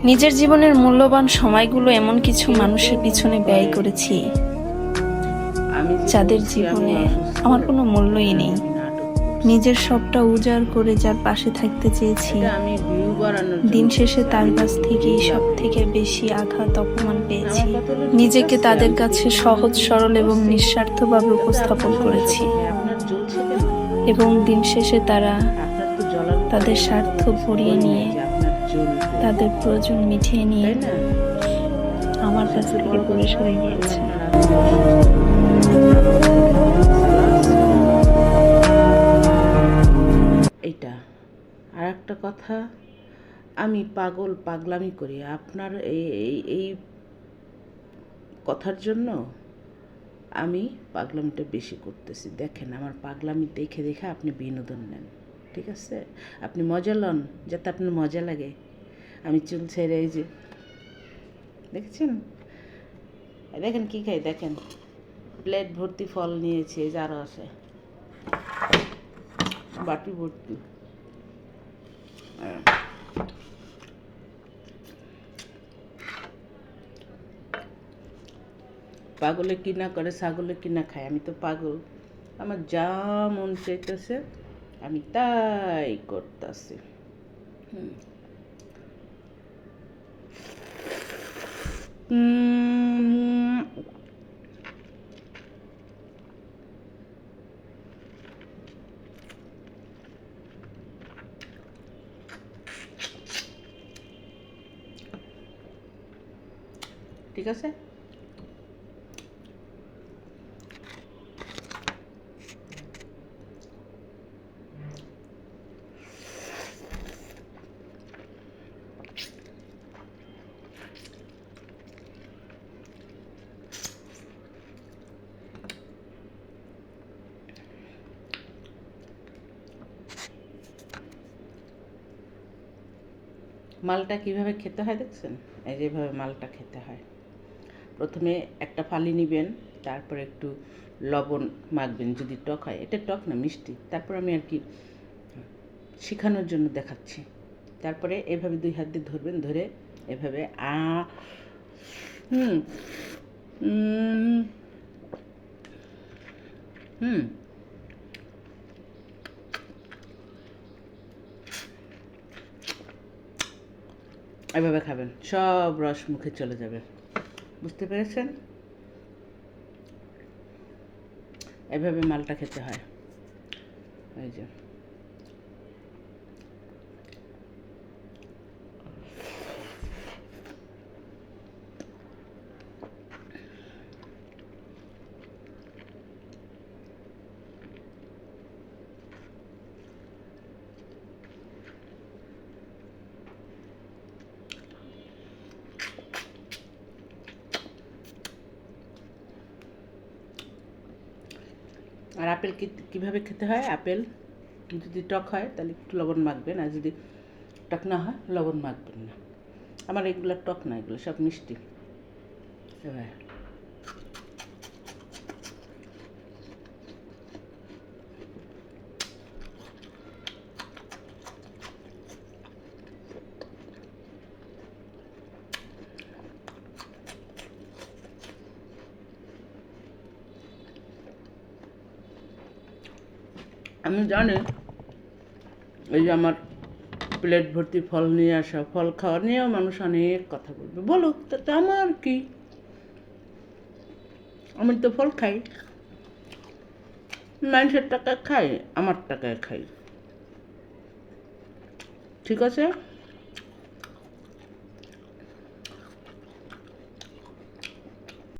নিজের জীবনের মূল্যবান সময়গুলো এমন কিছু মানুষের পিছনে ব্যয় করেছি যাদের জীবনে আমার কোনো মূল্যই নেই। নিজের সবটা উজাড় করে যার পাশে থাকতে চেয়েছি, দিন শেষে তার কাছ থেকেই সব থেকে বেশি আঘাত অপমান পেয়েছি। নিজেকে তাদের কাছে সহজ সরল এবং নিঃস্বার্থভাবে উপস্থাপন করেছি, এবং দিন শেষে তারা তাদের স্বার্থ ভরিয়ে নিয়ে, তাদের প্রয়োজন মিটিয়ে নিয়ে আমার কাছ থেকে দূরে সরে গিয়েছে। এইটা আর একটা কথা, আমি পাগলামি করি আপনার এই কথার জন্য। আমি পাগলামিটা বেশি করতেছি। দেখেন, আমার পাগলামি দেখে দেখে আপনি বিনোদন নেন, ঠিক আছে? আপনি মজা লন, যাতে আপনার মজা লাগে। আমি চুল ছেড়ে এই যে দেখছেন, দেখেন কী খাই, দেখেন প্লেট ভর্তি ফল নিয়েছে, যারও আছে বাটি ভর্তি। পাগলে কিনা করে, ছাগলে কিনা খায়। আমি তো পাগল, আমার যা মন চাইতেছে আমি তাই করতেছি। ঠিক আছে, মালটা কিভাবে খেতে হয় দেখছেন? এই যেভাবে মালটা খেতে হয়। প্রথমে একটা ফালি নেবেন, তারপর একটু লবণ মাখবেন যদি টক হয়। এটা টক না, মিষ্টি। তারপর আমি আর কি শেখানোর জন্য দেখাচ্ছি। তারপরে এভাবে 2 হাত দিয়ে ধরবেন, ধরে এভাবে হুম হুম এভাবে খাবেন, সব রস মুখে চলে যাবে। বুঝতে পেরেছেন? এভাবে মালটা খেতে হয়। এই যে আর আপেল কীভাবে খেতে হয়? আপেল যদি টক হয় তাহলে একটু লবণ মাখবেন, আর যদি টক না হয় লবণ মাখবেন না। আমার এগুলো টক না, এগুলো সব মিষ্টি। এবার আমি জানি এই যে আমার প্লেট ভর্তি ফল নিয়ে আসা, ফল খাওয়া নিয়েও মানুষ অনেক কথা বলবে, বলুক, তাতে আমার কি? আমি তো ফল খাই, মানুষের টাকায় খাই, আমার টাকায় খাই, ঠিক আছে?